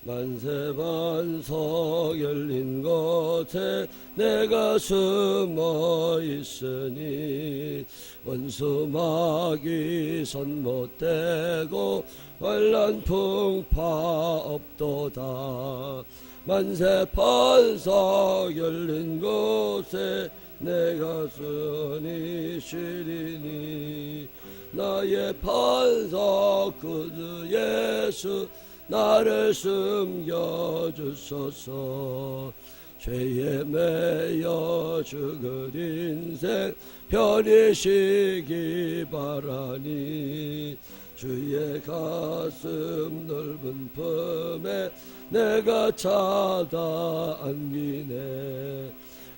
만세반석 열린 곳에 내가 숨어 있으니 원수 마귀 손 못대고 환난 풍파 없도다. 만세반석 열린 곳에 내가 순이 쉬리니 나의 반석 구주 예수 나를 숨겨주소서. 죄에 매여 죽을 인생 편히쉬기 바라니 주의 가슴 넓은 품에 내가 찾아 안기네.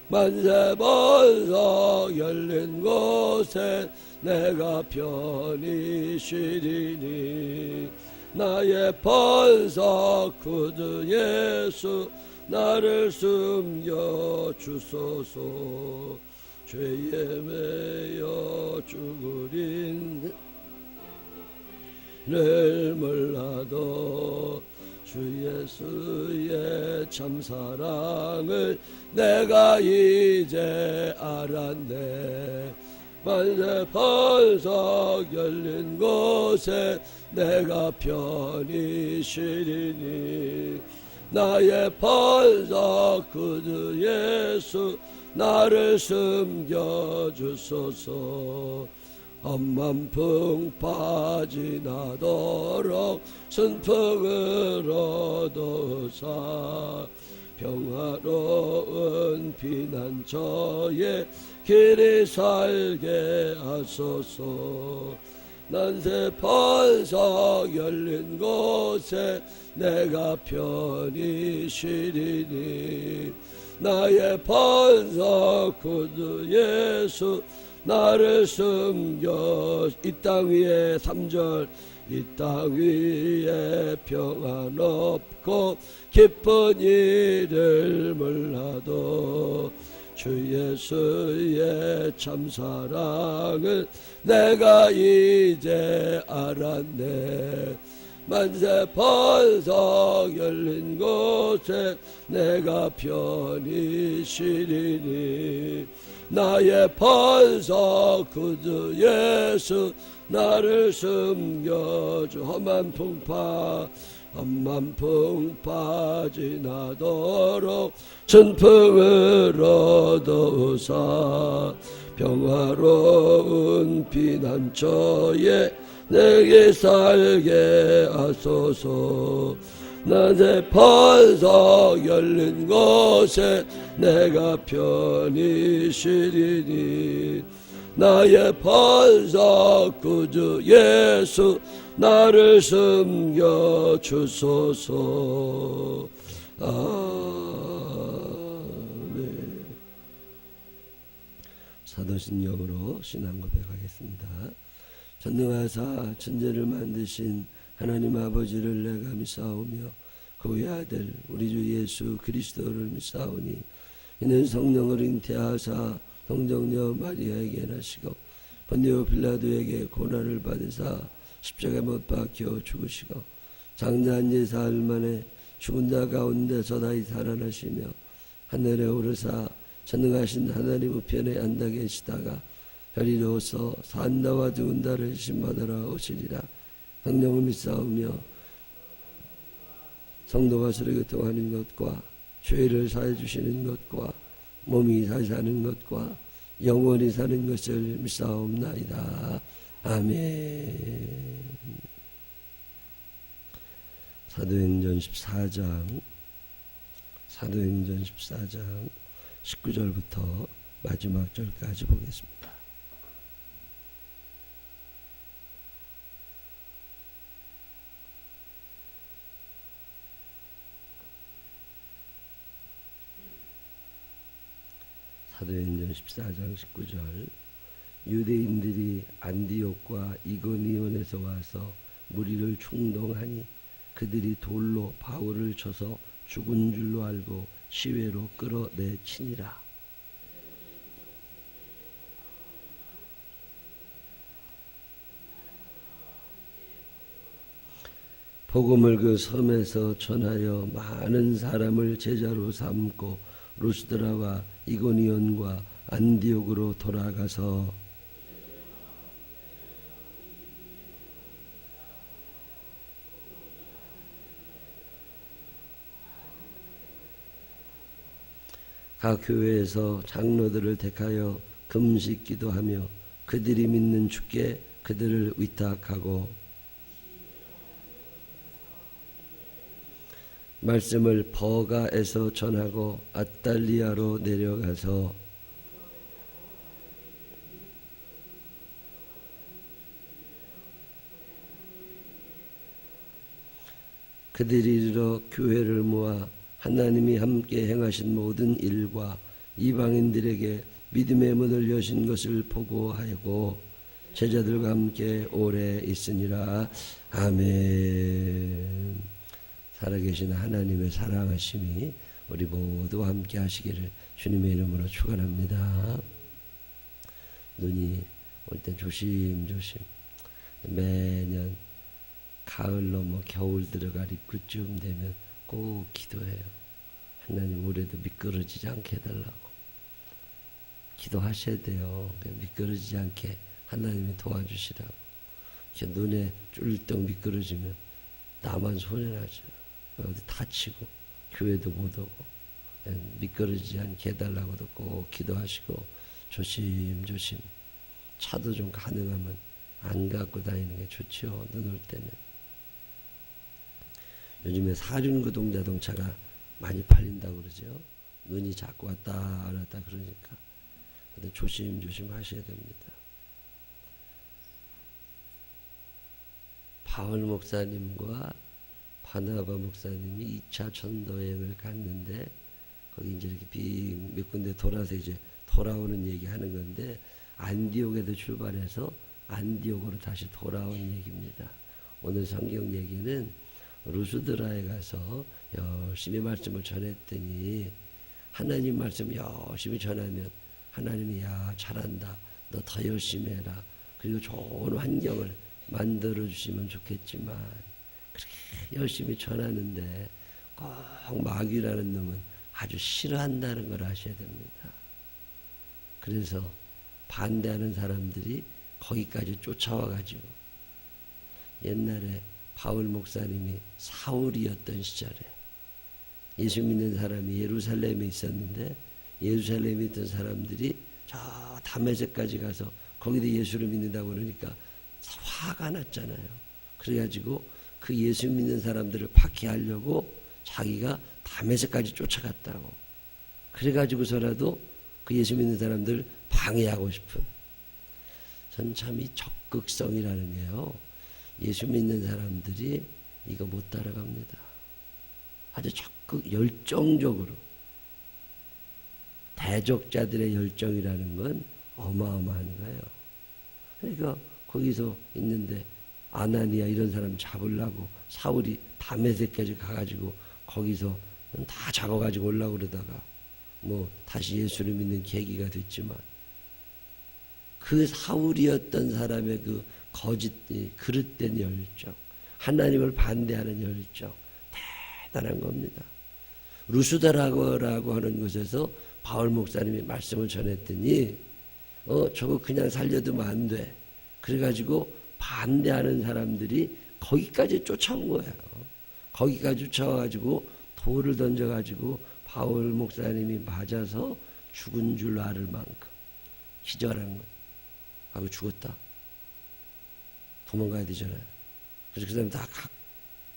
만세반석 열린 곳에 내가 편히 쉬리니 나의 반석 구주 예수 나를 숨겨주소서. 죄에 매여 죽을 인생을 몰라도 주 예수의 참사랑을 내가 이제 알았네. 만세반석 열린 곳에 내가 편히 쉬리니 나의 반석 구주 예수 나를 숨겨주소서. 험한 풍파 지나도록 순풍을 얻어사 평화로운 피난처에 길이 살게 하소서. 난세반석 열린 곳에 내가 편히 쉬리니 나의 반석 구주 예수 나를 숨겨. 이 땅 위에 3절 이 땅 위에 평안 없고 기쁜 일을 몰라도 주 예수의 참사랑을 내가 이제 알았네. 만세반석 열린 곳에 내가 편히 쉬리니 나의 반석 구주 예수 나를 숨겨주. 험한 풍파 지나도록 순풍을 얻어사 평화로운 피난처에 내게 살게 하소서. 나의 반석 열린 곳에 내가 편히 쉬리니 나의 반석 구주 예수 나를 숨겨주소서. 아멘. 사도신경으로 신앙 고백하겠습니다. 전능하사 천지를 만드신 하나님 아버지를 내가 믿사오며 그의 아들 우리 주 예수 그리스도를 믿사오니 이는 성령을 잉태하사 동정녀 마리아에게 나시고 본디오 빌라도에게 고난을 받으사 십자가에 못 박혀 죽으시고 장자한 지 사흘 만에 죽은 자 가운데서 다시 살아나시며 하늘에 오르사 전능하신 하나님 우편에 앉아 계시다가 별이로서 산다와 죽은 자를 심받으러 오시리라. 성령을 믿사오며 성도가 서로 교통하는 것과 죄를 사해 주시는 것과 몸이 다시 사는 것과 영원히 사는 것을 믿사옵나이다. 아멘. 사도행전 14장 19절부터 마지막 절까지 보겠습니다. 사도행전 14장 19절. 유대인들이 안디옥과 이고니온에서 와서 무리를 충동하니 그들이 돌로 바울을 쳐서 죽은 줄로 알고 시외로 끌어내치니라. 복음을 그 섬에서 전하여 많은 사람을 제자로 삼고 루스드라와 이고니온과 안디옥으로 돌아가서 각 교회에서 장로들을 택하여 금식 기도하며 그들이 믿는 주께 그들을 위탁하고 말씀을 버가에서 전하고 아달리아로 내려가서 그들이 이르러 교회를 모아 하나님이 함께 행하신 모든 일과 이방인들에게 믿음의 문을 여신 것을 보고하고 제자들과 함께 오래 있으니라. 아멘. 살아계신 하나님의 사랑하심이 우리 모두와 함께 하시기를 주님의 이름으로 축원합니다. 눈이 올 때 조심조심, 매년 가을 넘어 겨울 들어갈 입구쯤 되면 꼭 기도해요. 하나님 올해도 미끄러지지 않게 해달라고 기도하셔야 돼요. 미끄러지지 않게 하나님이 도와주시라고. 눈에 쫄떡 미끄러지면 나만 손해나죠. 어디 다치고 교회도 못 오고. 미끄러지지 않게 해달라고도 꼭 기도하시고 조심조심 차도 좀 가능하면 안 갖고 다니는 게 좋죠. 눈 올 때는. 요즘에 사륜구동 자동차가 많이 팔린다고 그러죠. 눈이 자꾸 왔다 갔다 그러니까. 근데 조심조심 하셔야 됩니다. 바울 목사님과 바나바 목사님이 2차 전도여행을 갔는데 거기 이제 이렇게 몇 군데 돌아서 이제 돌아오는 얘기 하는 건데 안디옥에도 출발해서 안디옥으로 다시 돌아온 얘기입니다. 오늘 성경 얘기는 루스드라에 가서 열심히 말씀을 전했더니 하나님 말씀 열심히 전하면 하나님이 야 잘한다 너 더 열심히 해라 그리고 좋은 환경을 만들어 주시면 좋겠지만 그렇게 열심히 전하는데 꼭 마귀라는 놈은 아주 싫어한다는 걸 아셔야 됩니다. 그래서 반대하는 사람들이 거기까지 쫓아와 가지고 옛날에 바울 목사님이 사울이었던 시절에 예수 믿는 사람이 예루살렘에 있었는데 예루살렘에 있던 사람들이 저 다메섹까지 가서 거기도 예수를 믿는다고 그러니까 화가 났잖아요. 그래가지고 그 예수 믿는 사람들을 박해하려고 자기가 다메섹까지 쫓아갔다고. 그래가지고서라도 그 예수 믿는 사람들 방해하고 싶은. 전 참 이 적극성이라는 게요. 예수 믿는 사람들이 이거 못 따라갑니다. 아주 적극 열정적으로. 대적자들의 열정이라는 건 어마어마한 거예요. 그러니까 거기서 있는데 아나니아 이런 사람 잡으려고 사울이 다메섹까지 가가지고 거기서 다 잡아가지고 올라오고 그러다가 뭐 다시 예수를 믿는 계기가 됐지만 그 사울이었던 사람의 그 거짓 그릇된 열정, 하나님을 반대하는 열정 대단한 겁니다. 루스드라고 하는 곳에서 바울 목사님이 말씀을 전했더니 저거 그냥 살려두면 안 돼. 그래가지고 반대하는 사람들이 거기까지 쫓아온 거예요. 거기까지 쫓아와가지고 돌을 던져가지고 바울 목사님이 맞아서 죽은 줄 알을 만큼 기절한 거예요. 하고 죽었다. 도망가야 되잖아요. 그래서 그 사람이 다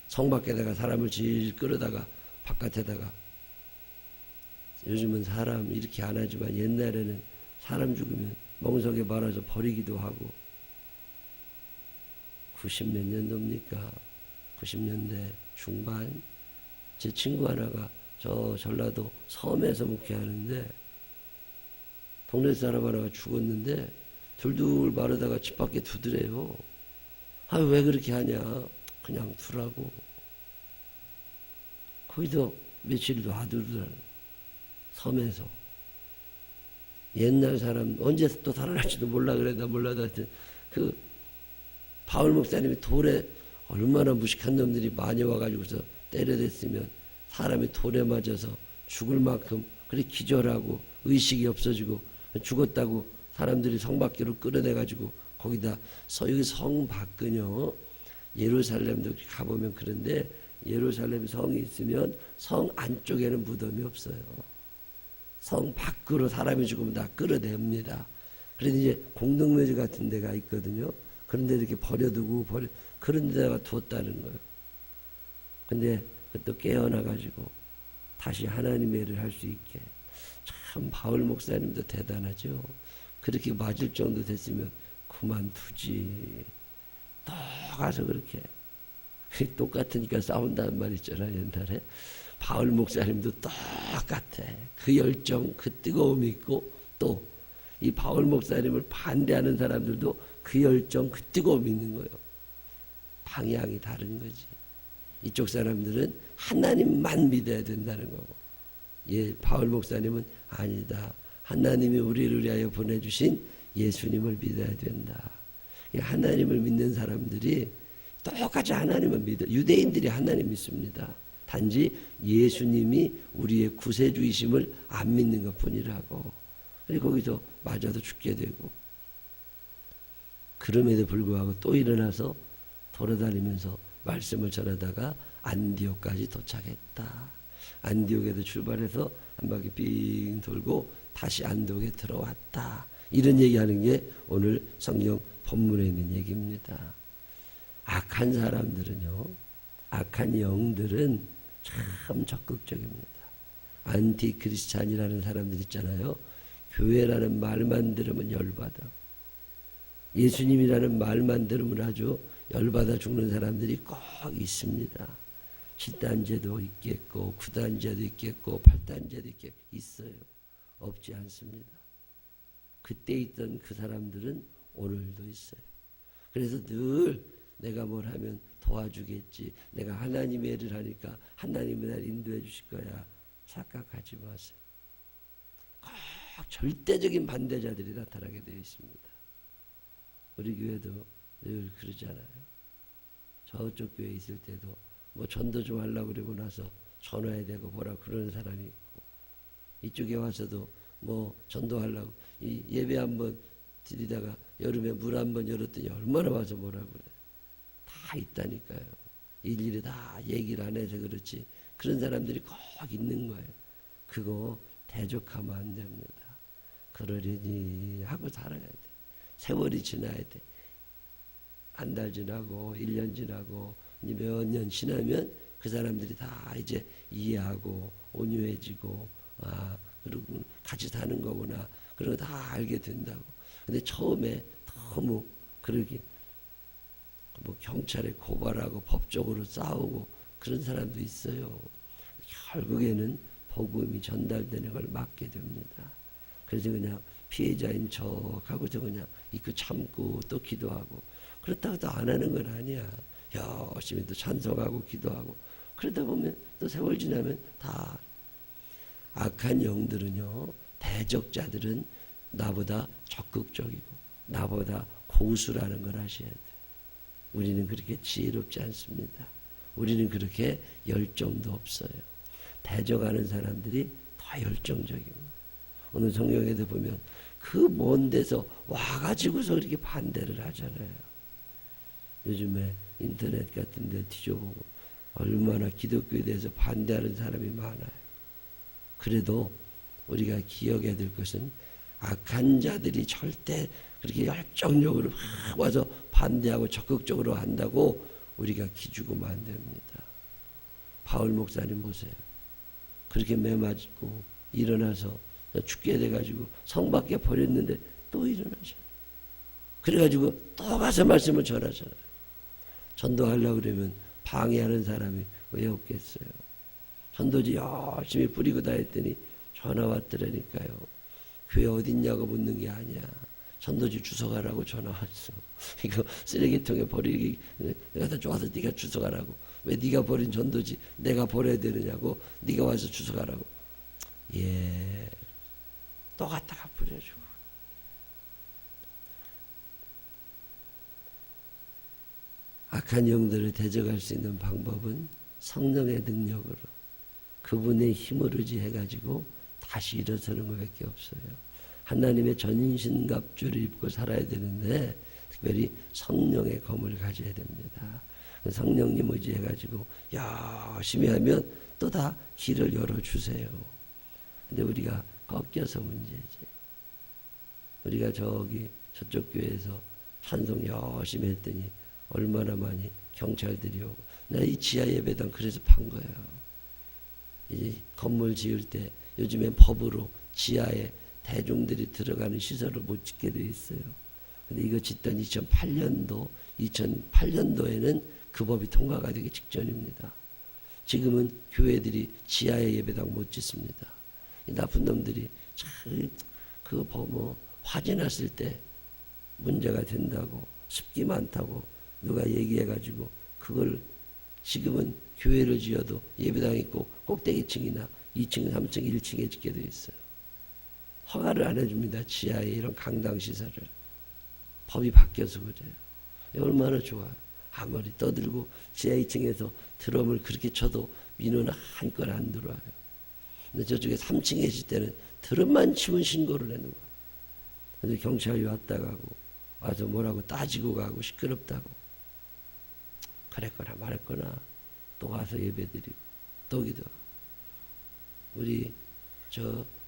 성 밖에다가 사람을 질 끌어다가 바깥에다가 요즘은 사람 이렇게 안 하지만 옛날에는 사람 죽으면 멍석에 말아서 버리기도 하고 90몇 년도입니까? 90년대 중반 제 친구 하나가 저 전라도 섬에서 목회하는데 동네 사람 하나가 죽었는데 둘둘 마르다가 집 밖에 두드래요. 아, 왜 그렇게 하냐? 그냥 두라고. 거기서 며칠 놔두더라고요. 섬에서. 옛날 사람 언제 또 살아날지도 몰라 그랬다 몰라도 하여튼 그 바울 목사님이 돌에 얼마나 무식한 놈들이 많이 와가지고서 때려댔으면 사람이 돌에 맞아서 죽을 만큼 그렇게 기절하고 의식이 없어지고 죽었다고 사람들이 성 밖으로 끌어내가지고 거기다 여기 성 밖은요, 예루살렘도 가보면 그런데 예루살렘 성이 있으면 성 안쪽에는 무덤이 없어요. 성 밖으로 사람이 죽으면 다 끌어냅니다. 그래서 이제 공동묘지 같은 데가 있거든요. 그런데 이렇게 버려두고 그런 데다가 두었다는 거예요. 근데 그것도 깨어나가지고 다시 하나님의 일을 할 수 있게. 참 바울 목사님도 대단하죠. 그렇게 맞을 정도 됐으면 그만두지. 또 가서 그렇게 똑같으니까 싸운다는 말 있잖아요. 옛날에 바울 목사님도 똑같아. 그 열정, 그 뜨거움이 있고 또 이 바울 목사님을 반대하는 사람들도 그 열정, 그 뜨거움이 있는 거예요. 방향이 다른 거지. 이쪽 사람들은 하나님만 믿어야 된다는 거고, 예, 바울 목사님은 아니다. 하나님이 우리를 위하여 보내주신 예수님을 믿어야 된다. 하나님을 믿는 사람들이 똑같이 하나님을 믿어. 유대인들이 하나님 믿습니다. 단지 예수님이 우리의 구세주이심을 안 믿는 것 뿐이라고. 그리고 거기서 맞아도 죽게 되고, 그럼에도 불구하고 또 일어나서 돌아다니면서 말씀을 전하다가 안디옥까지 도착했다. 안디옥에도 출발해서 한 바퀴 빙 돌고 다시 안디옥에 들어왔다. 이런 얘기하는 게 오늘 성경 본문에 있는 얘기입니다. 악한 사람들은요, 악한 영들은 참 적극적입니다. 안티크리스찬이라는 사람들 있잖아요. 교회라는 말만 들으면 열받아. 예수님이라는 말만 들으면 아주 열받아 죽는 사람들이 꼭 있습니다. 7단제도 있겠고 9단제도 있겠고 8단제도 있어요. 없지 않습니다. 그때 있던 그 사람들은 오늘도 있어요. 그래서 늘 내가 뭘 하면 도와주겠지, 내가 하나님의 일을 하니까 하나님이 날 인도해 주실 거야, 착각하지 마세요. 꼭 절대적인 반대자들이 나타나게 되어 있습니다. 우리 교회도 늘 그러잖아요. 저쪽 교회에 있을 때도 뭐 전도 좀 하려고 그러고 나서 전화해야 되고 뭐라 그러는 사람이 있고, 이쪽에 와서도 뭐 전도하려고 이 예배 한번 드리다가 여름에 물 한번 열었더니 얼마나 와서 뭐라 그래. 다 있다니까요. 일일이 다 얘기를 안 해서 그렇지 그런 사람들이 꼭 있는 거예요. 그거 대적하면 안 됩니다. 그러려니 하고 살아가야 돼. 세월이 지나야 돼. 한 달 지나고 1년 지나고 몇 년 지나면 그 사람들이 다 이제 이해하고 온유해지고, 아, 그리고 같이 사는 거구나, 그런 거 다 알게 된다고. 근데 처음에 너무 그러게 뭐 경찰에 고발하고 법적으로 싸우고 그런 사람도 있어요. 결국에는 복음이 전달되는 걸 막게 됩니다. 그래서 그냥 피해자인 척하고서 그냥 이거 참고 또 기도하고, 그렇다고 또 안 하는 건 아니야. 열심히 또 찬송하고 기도하고, 그러다 보면 또 세월 지나면 다. 악한 영들은요, 대적자들은 나보다 적극적이고 나보다 고수라는 걸 아셔야 돼요. 우리는 그렇게 지혜롭지 않습니다. 우리는 그렇게 열정도 없어요. 대적하는 사람들이 더 열정적입니다. 오늘 성경에도 보면 그 먼 데서 와가지고서 이렇게 반대를 하잖아요. 요즘에 인터넷 같은 데 뒤져보고 얼마나 기독교에 대해서 반대하는 사람이 많아요. 그래도 우리가 기억해야 될 것은 악한 자들이 절대 그렇게 열정적으로 와서 반대하고 적극적으로 한다고 우리가 기죽으면 안 됩니다. 바울 목사님 보세요. 그렇게 매 맞고 일어나서 죽게 돼가지고 성 밖에 버렸는데 또 일어나잖아요. 그래가지고 또 가서 말씀을 전하잖아요. 전도하려고 그러면 방해하는 사람이 왜 없겠어요. 전도지 열심히 뿌리고 다녔더니 전화 왔더라니까요. 교회 어딨냐고 묻는 게 아니야. 전도지 주워가라고 전화 왔어. 이거 쓰레기통에 버리기, 내가 다 좋아서 네가 주워가라고. 왜 네가 버린 전도지 내가 버려야 되느냐고, 네가 와서 주워가라고. 예, 또 갖다가 뿌려주고. 악한 영들을 대적할 수 있는 방법은 성령의 능력으로 그분의 힘을 의지해가지고 다시 일어서는 것밖에 없어요. 하나님의 전신갑주를 입고 살아야 되는데 특별히 성령의 검을 가져야 됩니다. 성령님 의지해가지고 열심히 하면 또 다 길을 열어주세요. 근데 우리가 꺾여서 문제지. 우리가 저쪽 교회에서 찬송 열심히 했더니 얼마나 많이 경찰들이 오고, 나 이 지하 예배당 그래서 판 거야. 이 건물 지을 때 요즘엔 법으로 지하에 대중들이 들어가는 시설을 못 짓게 돼 있어요. 근데 이거 짓던 2008년도에는 그 법이 통과가 되기 직전입니다. 지금은 교회들이 지하에 예배당 못 짓습니다. 이 나쁜 놈들이 그 화재 났을 때 문제가 된다고, 습기 많다고 누가 얘기해가지고 그걸 지금은 교회를 지어도 예배당 있고 꼭대기층이나 2층, 3층, 1층에 짓게 돼 있어요. 허가를 안 해줍니다. 지하에 이런 강당시설을. 법이 바뀌어서 그래요. 얼마나 좋아요. 아무리 떠들고 지하 2층에서 드럼을 그렇게 쳐도 민원은 한 건 안 들어와요. 근데 저쪽에 3층에 있을 때는 드럼만 치면 신고를 해는 거예요. 근데 경찰이 왔다 가고 와서 뭐라고 따지고 가고 시끄럽다고. 그랬거나 말했거나 또 와서 예배드리고 또 기도하고.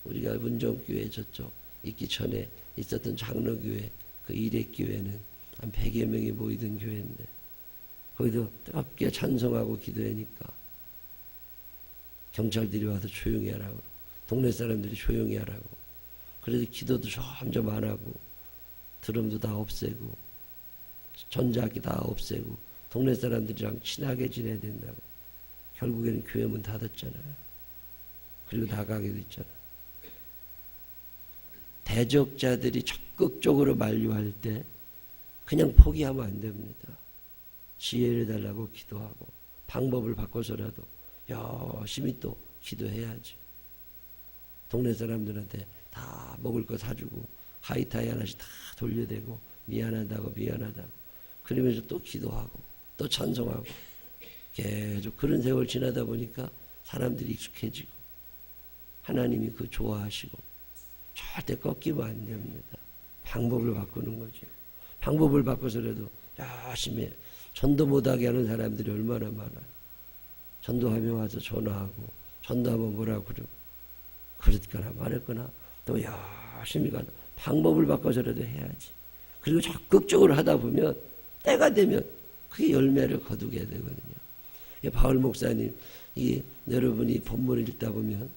우리가 문정교회 저쪽 있기 전에 있었던 장로교회 그 일회교회는 한 100여 명이 모이던 교회인데 거기도 뜨겁게 찬송하고 기도하니까 경찰들이 와서 조용히 하라고, 동네 사람들이 조용히 하라고. 그래도 기도도 점점 안 하고 드럼도 다 없애고 전자기 다 없애고 동네 사람들이랑 친하게 지내야 된다고. 결국에는 교회 문 닫았잖아요. 그리고 나가게 됐잖아요. 대적자들이 적극적으로 만류할 때 그냥 포기하면 안 됩니다. 지혜를 달라고 기도하고 방법을 바꿔서라도 열심히 또 기도해야지. 동네 사람들한테 다 먹을 거 사주고 하이타이 하나씩 다 돌려대고 미안하다고 그러면서 또 기도하고 또 찬송하고 계속 그런 세월 지나다 보니까 사람들이 익숙해지고 하나님이 그 좋아하시고 절대 꺾이면 안 됩니다. 방법을 바꾸는 거죠. 방법을 바꿔서라도 열심히 해. 전도 못하게 하는 사람들이 얼마나 많아요. 전도하면 와서 전화하고 전도하면 뭐라고 그러고 그랬거나 말했거나 또 열심히 가서 방법을 바꿔서라도 해야지. 그리고 적극적으로 하다 보면 때가 되면 그게 열매를 거두게 되거든요. 바울 목사님, 여러분이 본문을 읽다 보면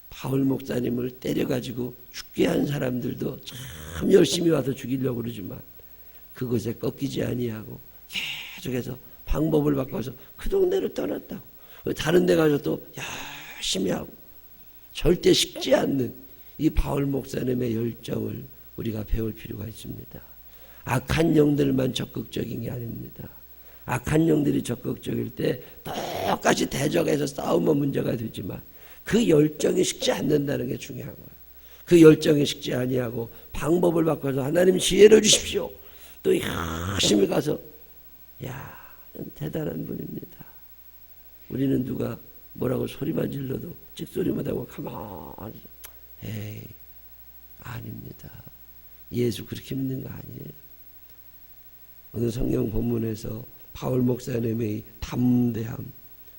바울 목사님을 때려가지고 죽게 한 사람들도 참 열심히 와서 죽이려고 그러지만 그것에 꺾이지 아니하고 계속해서 방법을 바꿔서 그 동네를 떠났다고. 다른 데 가서 또 열심히 하고 절대 식지 않는 이 바울 목사님의 열정을 우리가 배울 필요가 있습니다. 악한 영들만 적극적인 게 아닙니다. 악한 영들이 적극적일 때 똑같이 대적해서 싸우면 문제가 되지만 그 열정이 식지 않는다는 게 중요한 거예요. 그 열정이 식지 아니하고 방법을 바꿔서 하나님 지혜를 주십시오. 또 열심히 가서 대단한 분입니다. 우리는 누가 뭐라고 소리만 질러도 찍소리만 하고 가만히 아닙니다. 예수 그렇게 믿는 거 아니에요. 오늘 성경 본문에서 바울 목사님의 담대함,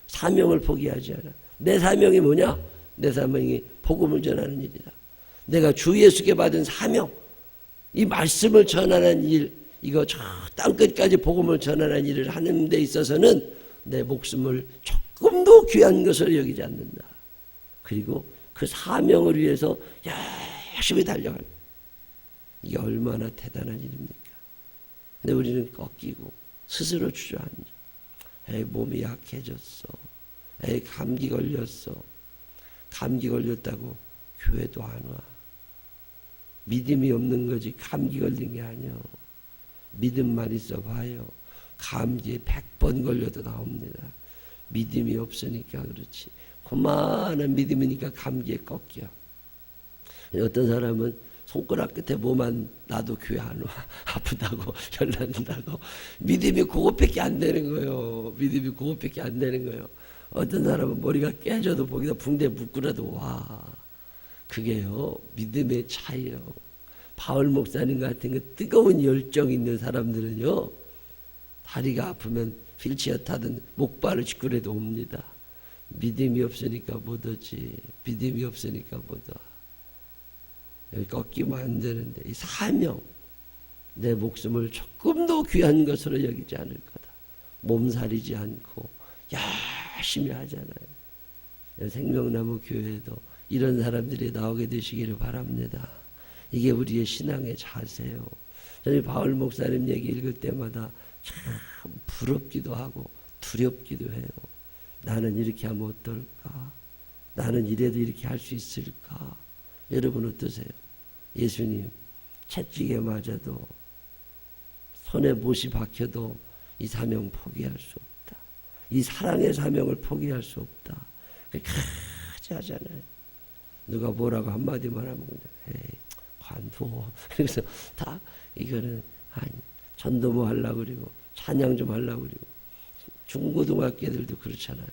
사명을 포기하지 않아. 내 사명이 뭐냐? 내 사명이 복음을 전하는 일이다. 내가 주 예수께 받은 사명, 이 말씀을 전하는 일, 이거 저 땅끝까지 복음을 전하는 일을 하는 데 있어서는 내 목숨을 조금도 귀한 것을 여기지 않는다. 그리고 그 사명을 위해서 열심히 달려가는, 이게 얼마나 대단한 일입니까? 근데 우리는 꺾이고 스스로 주저앉아. 몸이 약해졌어. 감기 걸렸어. 감기 걸렸다고 교회도 안 와. 믿음이 없는 거지 감기 걸린 게 아니야. 믿음만 있어 봐요. 감기에 100번 걸려도 나옵니다. 믿음이 없으니까 그렇지. 그만한 믿음이니까 감기에 꺾여. 어떤 사람은 손가락 끝에 뭐만 놔도 교회 안 와. 아프다고 열난다고. 믿음이 그것밖에 안 되는 거예요. 믿음이 그것밖에 안 되는 거예요. 어떤 사람은 머리가 깨져도 거기다 붕대 묶으라도 와. 그게요 믿음의 차이예요. 바울 목사님 같은 그 뜨거운 열정 있는 사람들은요 다리가 아프면 휠체어 타든 목발을 짚고라도 옵니다. 믿음이 없으니까 못 오지. 믿음이 없으니까 못 와. 여기 꺾이면 안 되는데 이 사명, 내 목숨을 조금 더 귀한 것으로 여기지 않을 거다. 몸살이지 않고 열심히 하잖아요. 생명나무 교회에도 이런 사람들이 나오게 되시기를 바랍니다. 이게 우리의 신앙의 자세요. 저는 바울 목사님 얘기 읽을 때마다 참 부럽기도 하고 두렵기도 해요. 나는 이렇게 하면 어떨까? 나는 이래도 이렇게 할 수 있을까? 여러분 어떠세요? 예수님 채찍에 맞아도 손에 못이 박혀도 이 사명 포기할 수 없다. 이 사랑의 사명을 포기할 수 없다. 그렇게 하잖아요. 누가 뭐라고 한마디만 하면 그냥 에이 관둬. 그래서 다 이거는 아니 전도모 하려고 그리고 찬양 좀 하려고 그리고 중고등학교 애들도 그렇잖아요.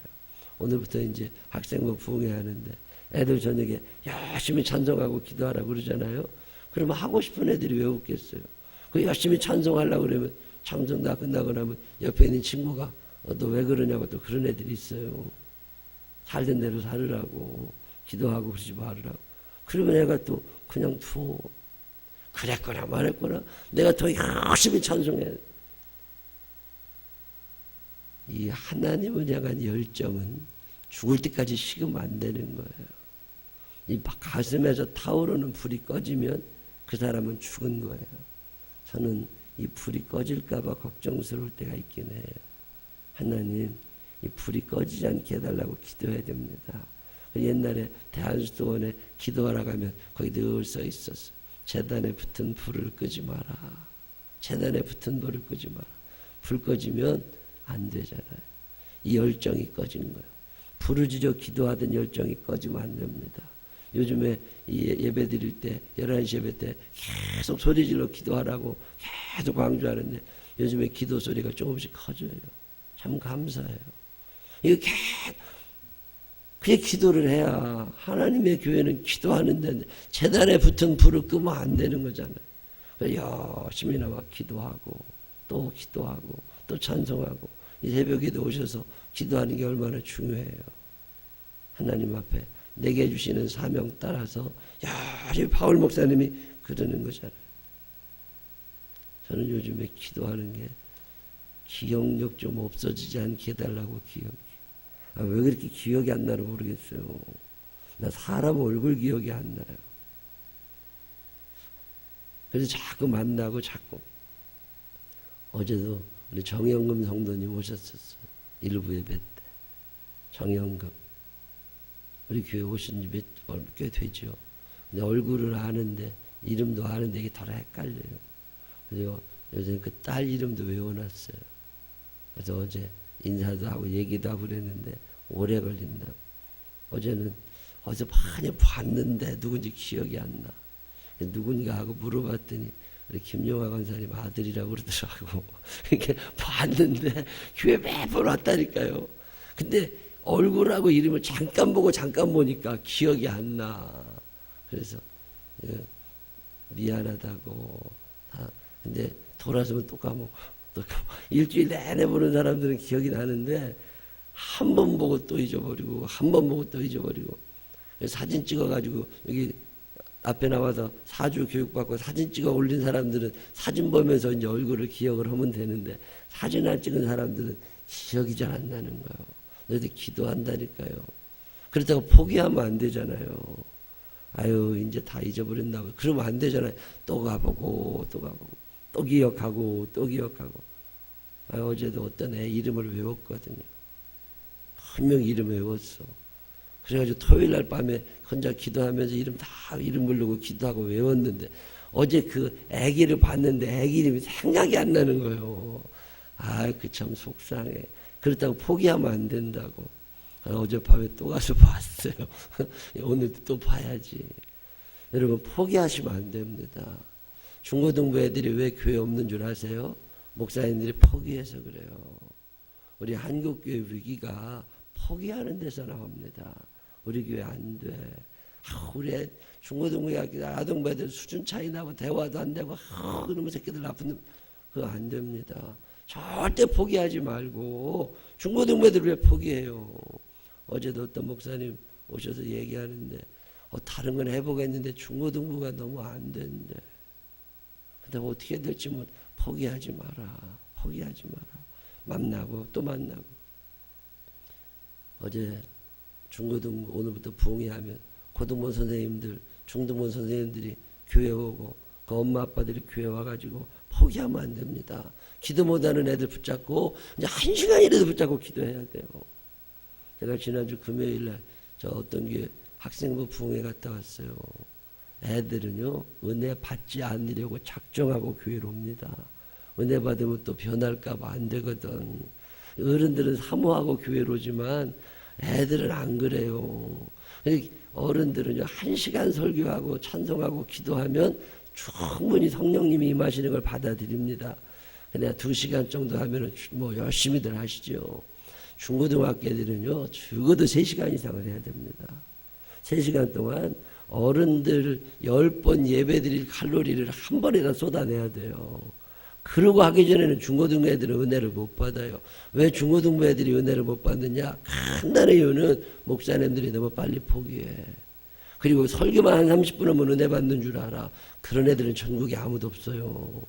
오늘부터 이제 학생부 부흥회 하는데 애들 저녁에 열심히 찬송하고 기도하라고 그러잖아요. 그러면 하고 싶은 애들이 왜 없겠어요? 그 열심히 찬송하려고 그러면 찬송 다 끝나고 나면 옆에 있는 친구가 너 왜 그러냐고 또 그런 애들이 있어요. 살던 대로 살으라고 기도하고 그러지 말으라고. 그러면 애가 또 그냥 두어. 그랬거나 말했거나 내가 더 열심히 찬송해. 이 하나님을 향한 열정은 죽을 때까지 식으면 안 되는 거예요. 이 가슴에서 타오르는 불이 꺼지면 그 사람은 죽은 거예요. 저는 이 불이 꺼질까 봐 걱정스러울 때가 있긴 해요. 하나님 이 불이 꺼지지 않게 해달라고 기도해야 됩니다. 옛날에 대한수도원에 기도하러 가면 거기 늘 써 있었어요. 제단에 붙은 불을 끄지 마라. 제단에 붙은 불을 끄지 마라. 불 꺼지면 안 되잖아요. 이 열정이 꺼진 거예요. 부르짖어 기도하던 열정이 꺼지면 안 됩니다. 요즘에 예배 드릴 때 11시 예배 때 계속 소리질러 기도하라고 계속 강조하는데 요즘에 기도 소리가 조금씩 커져요. 참 감사해요. 이거 그게 기도를 해야 하나님의 교회는 기도하는데 제단에 붙은 불을 끄면 안 되는 거잖아요. 열심히 나와 기도하고 또 기도하고 또 찬송하고 이 새벽에도 오셔서 기도하는 게 얼마나 중요해요. 하나님 앞에 내게 주시는 사명 따라서 열심히 바울 목사님이 그러는 거잖아요. 저는 요즘에 기도하는 게 기억력 좀 없어지지 않게 해달라고 기억해. 왜 그렇게 기억이 안 나는지 모르겠어요. 나 사람 얼굴 기억이 안 나요. 그래서 자꾸 만나고 자꾸. 어제도 우리 정영금 성도님 오셨었어요. 일부 예배 때. 정영금. 우리 교회 오신 지 꽤 되죠. 근데 얼굴을 아는데 이름도 아는데 이게 더 헷갈려요. 그래서 요새 그 딸 이름도 외워놨어요. 그래서 어제 인사도 하고 얘기도 하고 그랬는데 오래 걸린다고. 어제는 어디서 많이 봤는데 누군지 기억이 안 나. 누군가 하고 물어봤더니 우리 김용화 권사님 아들이라고 그러더라고. 이렇게 봤는데 교회 매번 왔다니까요. 근데 얼굴하고 이름을 잠깐 보고 잠깐 보니까 기억이 안 나. 그래서 미안하다고. 근데 돌아서면 또 까먹고. 일주일 내내 보는 사람들은 기억이 나는데 한 번 보고 또 잊어버리고 한 번 보고 또 잊어버리고. 사진 찍어가지고 여기 앞에 나와서 사주 교육받고 사진 찍어 올린 사람들은 사진 보면서 이제 얼굴을 기억을 하면 되는데 사진 안 찍은 사람들은 기억이 잘 안 나는 거예요. 그래서 기도한다니까요. 그렇다고 포기하면 안 되잖아요. 아유 이제 다 잊어버린다고 그러면 안 되잖아요. 또 가보고 또 가보고 또 기억하고 또 기억하고. 어제도 어떤 애 이름을 외웠거든요. 분명히 이름 외웠어. 그래가지고 토요일날 밤에 혼자 기도하면서 이름 부르고 기도하고 외웠는데 어제 그 애기를 봤는데 애기 이름이 생각이 안 나는 거예요. 그 참 속상해. 그렇다고 포기하면 안 된다고. 어젯밤에 또 가서 봤어요. 오늘도 또 봐야지. 여러분 포기하시면 안 됩니다. 중고등부 애들이 왜 교회 없는 줄 아세요? 목사님들이 포기해서 그래요. 우리 한국교회 위기가 포기하는 데서 나옵니다. 우리 교회 안 돼. 우리 중고등부 아동부 애들 수준 차이 나고 대화도 안 되고 그놈의 새끼들 나쁜 그거 안 됩니다. 절대 포기하지 말고. 중고등부 애들 왜 포기해요? 어제도 어떤 목사님 오셔서 얘기하는데 다른 건 해보겠는데 중고등부가 너무 안 된대. 근데 어떻게 될지 뭐 포기하지 마라. 포기하지 마라. 만나고 또 만나고. 어제 중고등부 오늘부터 부흥회하면 고등부 선생님들, 중등부 선생님들이 교회 오고 그 엄마 아빠들이 교회 와가지고 포기하면 안 됩니다. 기도 못하는 애들 붙잡고 이제 1시간이라도 붙잡고 기도해야 돼요. 제가 지난주 금요일날 저 어떤 교회 학생부 부흥회 갔다 왔어요. 애들은요 은혜 받지 않으려고 작정하고 교회로 옵니다. 은혜 받으면 또 변할까 봐 안 되거든. 어른들은 사모하고 교회로 오지만 애들은 안 그래요. 어른들은요 1시간 설교하고 찬송하고 기도하면 충분히 성령님이 임하시는 걸 받아들입니다. 그냥 2시간 정도 하면 뭐 열심히들 하시죠. 중고등학교 애들은요 적어도 3시간 이상을 해야 됩니다. 3시간 동안 어른들 10번 예배드릴 칼로리를 한 번에다 쏟아내야 돼요. 그러고 하기 전에는 중고등부 애들은 은혜를 못 받아요. 왜 중고등부 애들이 은혜를 못 받느냐? 간단한 이유는 목사님들이 너무 빨리 포기해. 그리고 설교만 한 30분 하면 은혜 받는 줄 알아. 그런 애들은 전국에 아무도 없어요.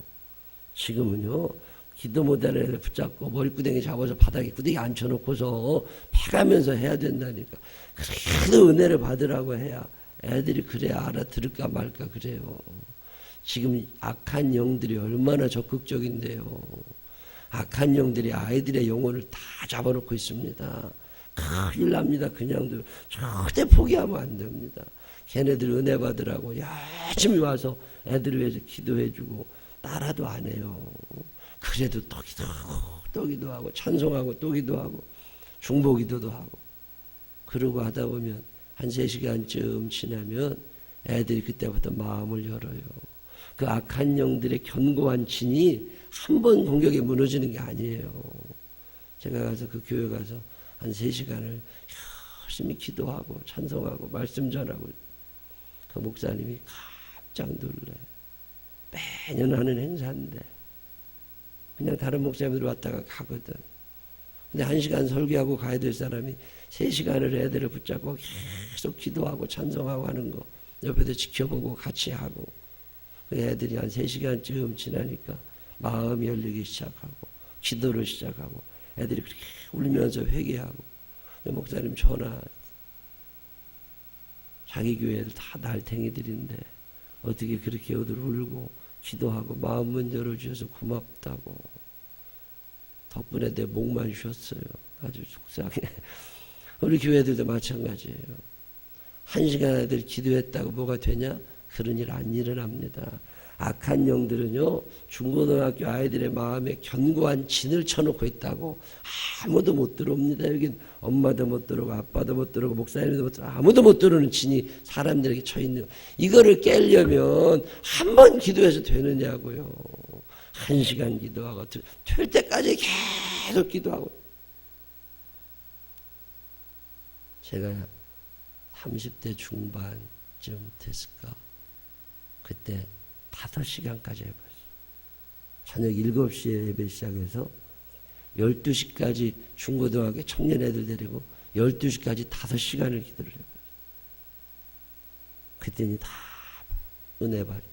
지금은요 기도 못하는 애들 붙잡고 머리구덩이 잡아서 바닥에 구덩이 앉혀놓고서 패가면서 해야 된다니까. 그래도 은혜를 받으라고 해야 애들이 그래야 알아들을까 말까 그래요. 지금 악한 영들이 얼마나 적극적인데요. 악한 영들이 아이들의 영혼을 다 잡아놓고 있습니다. 큰일 납니다. 그냥도 절대 포기하면 안 됩니다. 걔네들 은혜 받으라고 열심히 와서 애들 위해서 기도해주고 따라도 안 해요. 그래도 또 기도하고 또 기도하고 찬송하고 또 기도하고 중보기도도 하고 그러고 하다 보면 한 3시간쯤 지나면 애들이 그때부터 마음을 열어요. 그 악한 영들의 견고한 진이 한 번 공격에 무너지는 게 아니에요. 제가 가서 그 교회 가서 한 3시간을 열심히 기도하고 찬송하고 말씀 전하고 그 목사님이 깜짝 놀래. 매년 하는 행사인데 그냥 다른 목사님들 왔다가 가거든. 근데 1시간 설교하고 가야 될 사람이 3시간을 애들을 붙잡고 계속 기도하고 찬송하고 하는 거 옆에서 지켜보고 같이 하고 그 애들이 한 3시간쯤 지나니까 마음이 열리기 시작하고 기도를 시작하고 애들이 그렇게 울면서 회개하고 목사님 전화 자기 교회 애들 다 날탱이들인데 어떻게 그렇게 애들 울고 기도하고 마음문 열어주셔서 고맙다고 덕분에 내 목만 쉬었어요. 아주 속상해. 우리 교회들도 마찬가지예요. 1시간 애들 기도했다고 뭐가 되냐? 그런 일 안 일어납니다. 악한 영들은요 중고등학교 아이들의 마음에 견고한 진을 쳐놓고 있다고 아무도 못 들어옵니다. 여긴 엄마도 못 들어오고 아빠도 못 들어오고 목사님도 못 들어오고 아무도 못 들어오는 진이 사람들에게 쳐있는 이거를 깨려면 한 번 기도해서 되느냐고요. 1시간 기도하고 될 때까지 계속 기도하고 제가 30대 중반쯤 됐을까 그때 5시간까지 해봤어요. 저녁 7시에 예배 시작해서 12시까지 중고등학교 청년 애들 데리고 12시까지 5시간을 기도를 해봤어요. 그때니 다 은혜 받고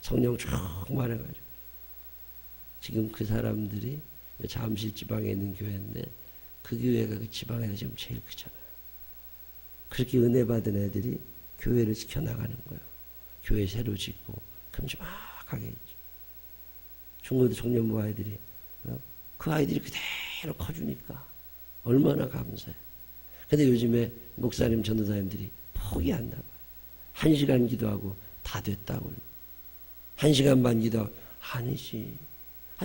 성령 충만해가지고 지금 그 사람들이 잠실 지방에 있는 교회인데 그 교회가 그 지방에서 지금 제일 크잖아요. 그렇게 은혜 받은 애들이 교회를 지켜나가는 거예요. 교회 새로 짓고 큼지막하게 있죠. 중고등 청년부 아이들이 그 아이들이 그대로 커주니까 얼마나 감사해. 근데 요즘에 목사님 전도사님들이 포기한단 말이에요. 1시간 기도하고 다 됐다고 1시간 반 기도하고 아니지.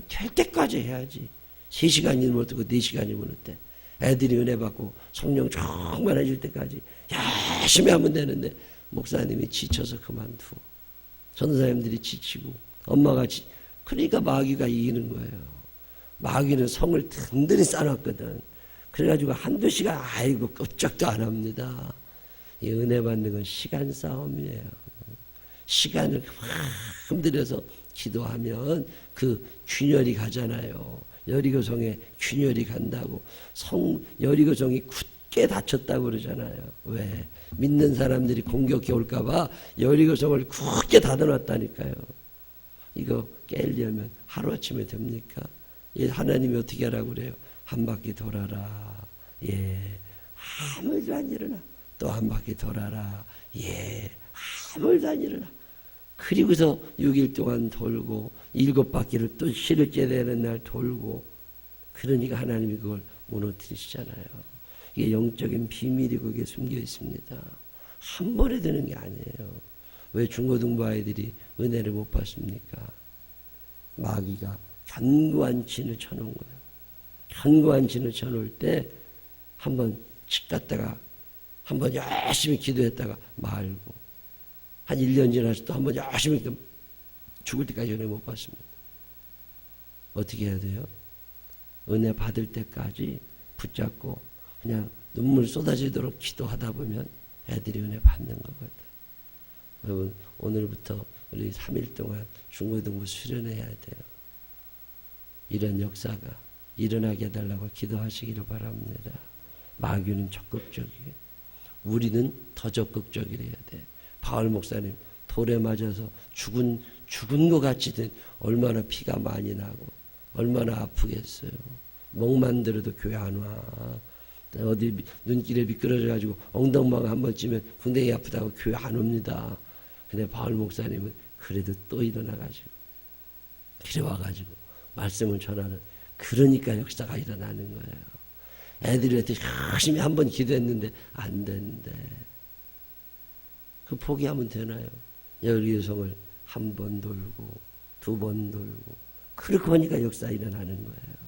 될 때까지 해야지. 3시간이면 어떻고 4시간이면 어때. 애들이 은혜 받고 성령 충만해질 때까지 열심히 하면 되는데 목사님이 지쳐서 그만두고 전도사님들이 지치고 엄마가 그러니까 마귀가 이기는 거예요. 마귀는 성을 든든히 쌓아놨거든. 그래가지고 한두 시간 아이고 끔찍도 안 합니다. 이 은혜 받는 건 시간 싸움이에요. 시간을 흔들어서 기도하면 그 균열이 가잖아요. 여리고성에 균열이 간다고. 여리고성이 굳게 닫혔다고 그러잖아요. 왜? 믿는 사람들이 공격해 올까봐 여리고성을 굳게 닫아놨다니까요. 이거 깨려면 하루아침에 됩니까? 하나님이 어떻게 하라고 그래요? 한 바퀴 돌아라. 예, 아무 일도 안 일어나. 또 한 바퀴 돌아라. 예, 아무 일도 안 일어나. 그리고서 6일 동안 돌고 7바퀴를 또 실을째 되는 날 돌고. 그러니까 하나님이 그걸 무너뜨리시잖아요. 이게 영적인 비밀이 거기에 숨겨 있습니다. 한 번에 되는 게 아니에요. 왜 중고등부 아이들이 은혜를 못 받습니까? 마귀가 견고한 진을 쳐놓은 거예요. 견고한 진을 쳐놓을 때 한번 집 갔다가 한번 열심히 기도했다가 말고 한 1년 지나서 또 한번 열심히 죽을 때까지 은혜 못 받습니다. 어떻게 해야 돼요? 은혜 받을 때까지 붙잡고 그냥 눈물 쏟아지도록 기도하다 보면 애들이 은혜 받는 거거든. 여러분 오늘부터 우리 3일 동안 중고등부 수련해야 돼요. 이런 역사가 일어나게 해달라고 기도하시기를 바랍니다. 마귀는 적극적이에요. 우리는 더 적극적이래야 돼. 바울 목사님 돌에 맞아서 죽은 것 같이 된 얼마나 피가 많이 나고 얼마나 아프겠어요. 목만 들어도 교회 안 와. 어디 눈길에 미끄러져 가지고 엉덩방 한번 찌면 궁뎅이 아프다고 교회 안 옵니다. 근데 바울 목사님은 그래도 또 일어나 가지고 그래 와 가지고 말씀을 전하는, 그러니까 역사가 일어나는 거예요. 애들한테 열심히 한번 기도했는데 안 되는데 그 포기하면 되나요? 여리고성을 한 번 돌고 2번 돌고 그렇게 하니까 역사 일어나는 거예요.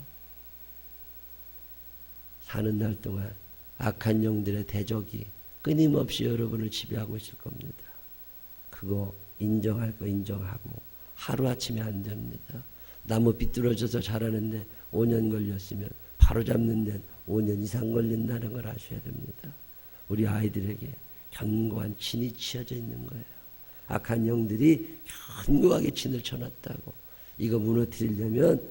사는 날 동안 악한 영들의 대적이 끊임없이 여러분을 지배하고 있을 겁니다. 그거 인정할 거 인정하고 하루아침에 안 됩니다. 나무 비뚤어져서 자라는데 5년 걸렸으면 바로 잡는 데는 5년 이상 걸린다는 걸 아셔야 됩니다. 우리 아이들에게 견고한 진이 치어져 있는 거예요. 악한 영들이 견고하게 진을 쳐놨다고. 이거 무너뜨리려면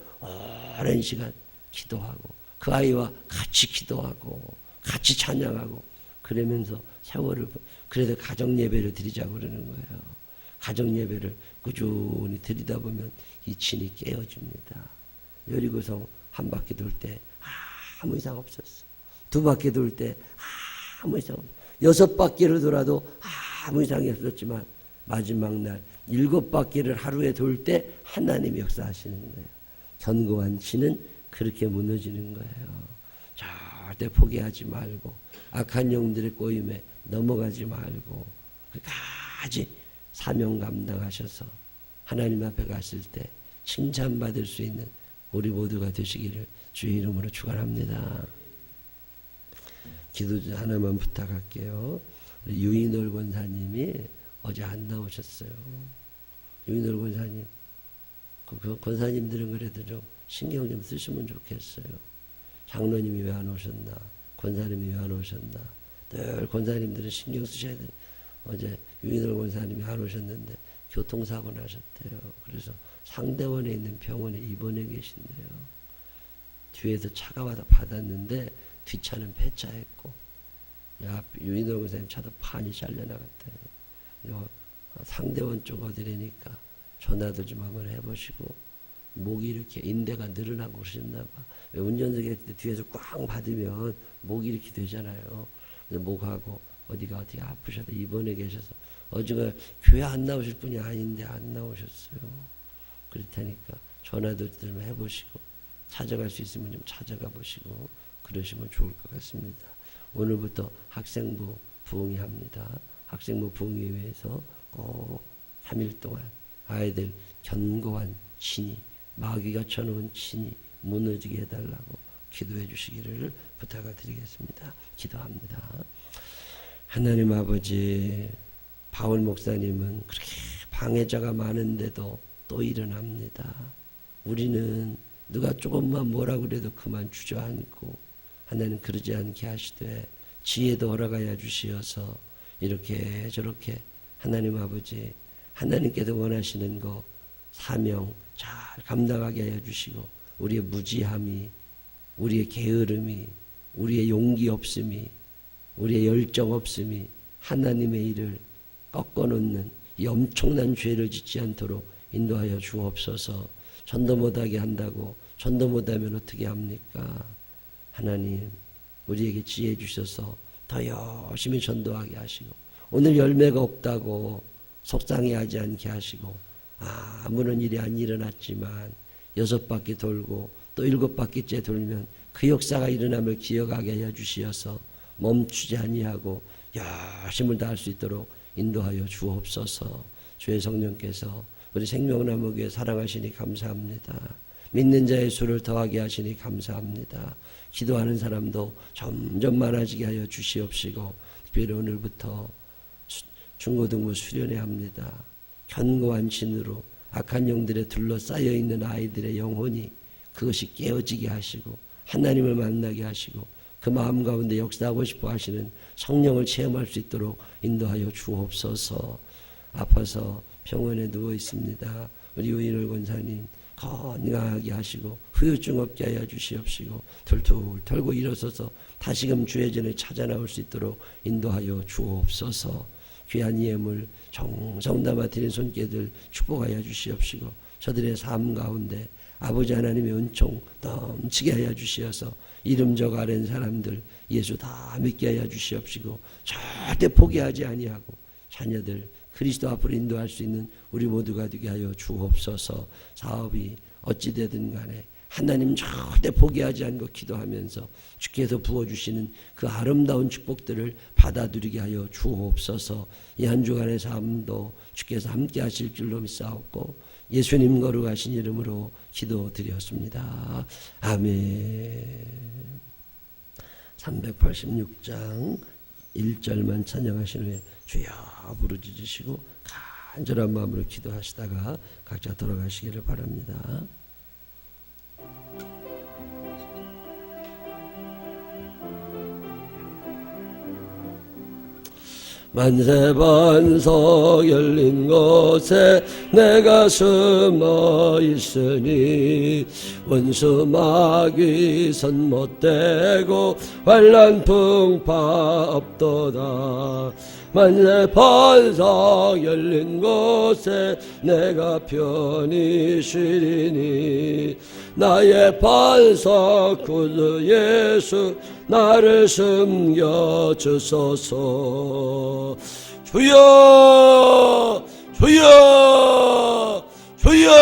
오랜 시간 기도하고 그 아이와 같이 기도하고 같이 찬양하고 그러면서 세월을, 그래서 가정예배를 드리자고 그러는 거예요. 가정예배를 꾸준히 드리다 보면 이 진이 깨어집니다. 여리고성 한 바퀴 돌 때 아무 이상 없었어. 2바퀴 돌 때 아무 이상 없었어. 6바퀴를 돌아도 아무 이상이 없었지만 마지막 날 7바퀴를 하루에 돌 때 하나님이 역사하시는 거예요. 견고한 진은 그렇게 무너지는 거예요. 절대 포기하지 말고 악한 영들의 꼬임에 넘어가지 말고 끝까지 사명 감당하셔서 하나님 앞에 갔을 때 칭찬받을 수 있는 우리 모두가 되시기를 주의 이름으로 축원합니다. 기도 하나만 부탁할게요. 유인월 권사님이 어제 안 나오셨어요. 유인월 권사님, 그 권사님들은 그래도 좀 신경 좀 쓰시면 좋겠어요. 장로님이 왜 안 오셨나, 권사님이 왜 안 오셨나, 늘 권사님들은 신경 쓰셔야 돼요. 어제 유인월 권사님이 안 오셨는데 교통사고 나셨대요. 그래서 상대원에 있는 병원에 입원해 계신대요. 뒤에서 차가 와서 받았는데 뒷차는 폐차했고 유인월 권사님 차도 반이 잘려나갔대요. 상대원 쪽 어디래니까 전화도 좀 한번 해보시고, 목이 이렇게 인대가 늘어나고 그러셨나봐. 운전석에 뒤에서 꽉 받으면 목이 이렇게 되잖아요. 그래서 목하고 어디가 아프셔서 입원해 계셔서 어제가 교회 안 나오실 분이 아닌데 안 나오셨어요. 그렇다니까 전화도 좀 해보시고 찾아갈 수 있으면 좀 찾아가 보시고 그러시면 좋을 것 같습니다. 오늘부터 학생부 부흥회합니다. 학생부 부흥회에서 꼭 3일 동안 아이들 견고한 진이, 마귀가 쳐놓은 진이 무너지게 해달라고 기도해 주시기를 부탁을 드리겠습니다. 기도합니다. 하나님 아버지, 바울 목사님은 그렇게 방해자가 많은데도 또 일어납니다. 우리는 누가 조금만 뭐라 그래도 그만 주저앉고, 하나님 그러지 않게 하시되 지혜도 허락하여 주시어서 이렇게 저렇게 하나님 아버지, 하나님께서 원하시는 거 사명 잘 감당하게 하여 주시고, 우리의 무지함이, 우리의 게으름이, 우리의 용기 없음이, 우리의 열정 없음이 하나님의 일을 꺾어놓는 이 엄청난 죄를 짓지 않도록 인도하여 주옵소서. 전도 못하게 한다고 전도 못하면 어떻게 합니까? 하나님 우리에게 지혜 주셔서 더 열심히 전도하게 하시고, 오늘 열매가 없다고 속상해하지 않게 하시고, 아무런 일이 안 일어났지만 6바퀴 돌고 또 7바퀴째 돌면 그 역사가 일어남을 기억하게 하여 주시어서 멈추지 아니하고 열심을 다할 수 있도록 인도하여 주옵소서. 주의 성령께서 우리 생명나무교회 사랑하시니 감사합니다. 믿는 자의 수를 더하게 하시니 감사합니다. 기도하는 사람도 점점 많아지게 하여 주시옵시고, 특별히 오늘부터 중고등부 수련회 합니다. 견고한 진으로 악한 영들에 둘러싸여 있는 아이들의 영혼이 그것이 깨어지게 하시고 하나님을 만나게 하시고 그 마음 가운데 역사하고 싶어 하시는 성령을 체험할 수 있도록 인도하여 주옵소서. 아파서 병원에 누워 있습니다. 우리 유인월 권사님 건강하게 하시고 후유증 없게 하여 주시옵시고, 툴툴 털고 일어서서 다시금 주의 전에 찾아 나올 수 있도록 인도하여 주옵소서. 귀한 예물 정성 담아 드린 손길들 축복하여 주시옵시고, 저들의 삶 가운데 아버지 하나님의 은총 넘치게 하여 주시어서 이름 적 아는 사람들 예수 다 믿게 하여 주시옵시고, 절대 포기하지 아니하고 자녀들 그리스도 앞으로 인도할 수 있는 우리 모두가 되게 하여 주옵소서. 사업이 어찌되든 간에 하나님 절대 포기하지 않고 기도하면서 주께서 부어주시는 그 아름다운 축복들을 받아들이게 하여 주옵소서. 이 한 주간의 삶도 주께서 함께 하실 줄로 믿사옵고 예수님 거룩하신 이름으로 기도드렸습니다. 아멘. 386장 1절만 찬양하신 후에 주여 부르짖으시고 간절한 마음으로 기도하시다가 각자 돌아가시기를 바랍니다. 만세반석 열린 곳에 내가 숨어 있으니 원수 마귀 손 못대고 환난 풍파 없도다. 만세반석 열린 곳에 내가 편히 쉬리니 나의 반석 구주 예수 나를 숨겨 주소서. 주여 주여 주여.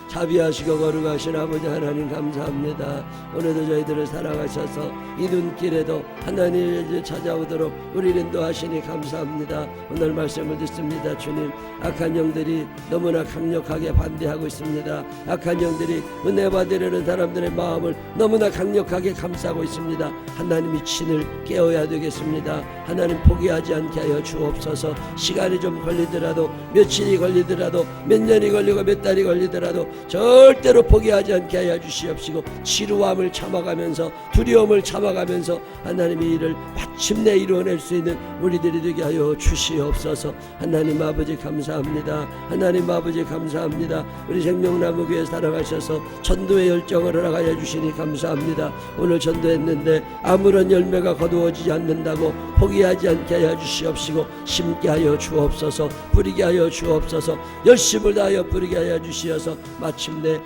자비하시고 거룩하신 아버지 하나님 감사합니다. 오늘도 저희들을 사랑하셔서 이 눈길에도 하나님을 찾아오도록 우리를 인도하시니 감사합니다. 오늘 말씀을 듣습니다. 주님, 악한 영들이 너무나 강력하게 반대하고 있습니다. 악한 영들이 은혜 받으려는 사람들의 마음을 너무나 강력하게 감싸고 있습니다. 하나님이 친을 깨어야 되겠습니다. 하나님 포기하지 않게 하여 주옵소서. 시간이 좀 걸리더라도, 며칠이 걸리더라도, 몇 년이 걸리고 몇 달이 걸리더라도 절대로 포기하지 않게 하여 주시옵시고, 지루함을 참아가면서 두려움을 참아가면서 하나님의 일을 마침내 이루어낼 수 있는 우리들이 되게 하여 주시옵소서. 하나님 아버지 감사합니다. 하나님 아버지 감사합니다. 우리 생명나무교회 사랑하셔서 전도의 열정을 허락하여 주시니 감사합니다. 오늘 전도했는데 아무런 열매가 거두어지지 않는다고 포기하지 않게 하여 주시옵시고, 심게 하여 주옵소서. 뿌리게 하여 주옵소서. 열심을 다하여 뿌리게 하여 주시어서 마침내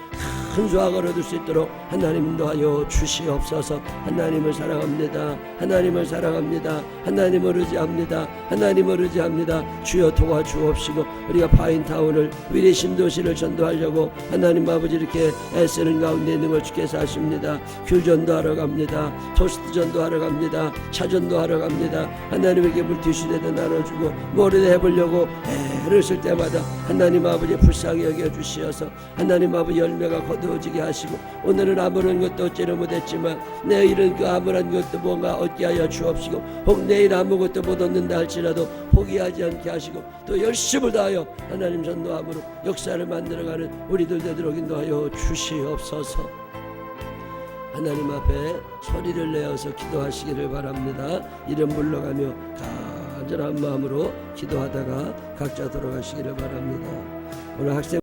큰 수확을 얻을 수 있도록 하나님 인도하여 주시옵소서. 하나님을 사랑합니다. 하나님을 사랑합니다. 하나님을 의지합니다. 하나님을 의지합니다. 주여 도와주옵시고, 우리가 파인타운을 위례 신도시를 전도하려고 하나님 아버지 이렇게 애쓰는 가운데 있는 걸 주께서 아십니다. 귤 전도하러 갑니다. 토스트 전도하러 갑니다. 차 전도하러 갑니다. 하나님에게 물티슈라도 나눠주고 뭐라도 해보려고 애를 쓸 때마다 하나님 아버지 불쌍히 여겨 주시어서 하나님 아버지 열매가 이루어지게 하시고 오늘은 아무런 것도 얻지를 못했지만 내일은 그 아무런 것도 뭔가 얻게 하여 주옵시고 혹 내일 아무것도 못 얻는다 할지라도 포기하지 않게 하시고 또 열심을 다하여 하나님 전도함으로 역사를 만들어가는 우리들 되도록 인도하여 주시옵소서. 하나님 앞에 소리를 내어서 기도하시기를 바랍니다. 이름 불러가며 간절한 마음으로 기도하다가 각자 돌아가시기를 바랍니다. 오늘 학생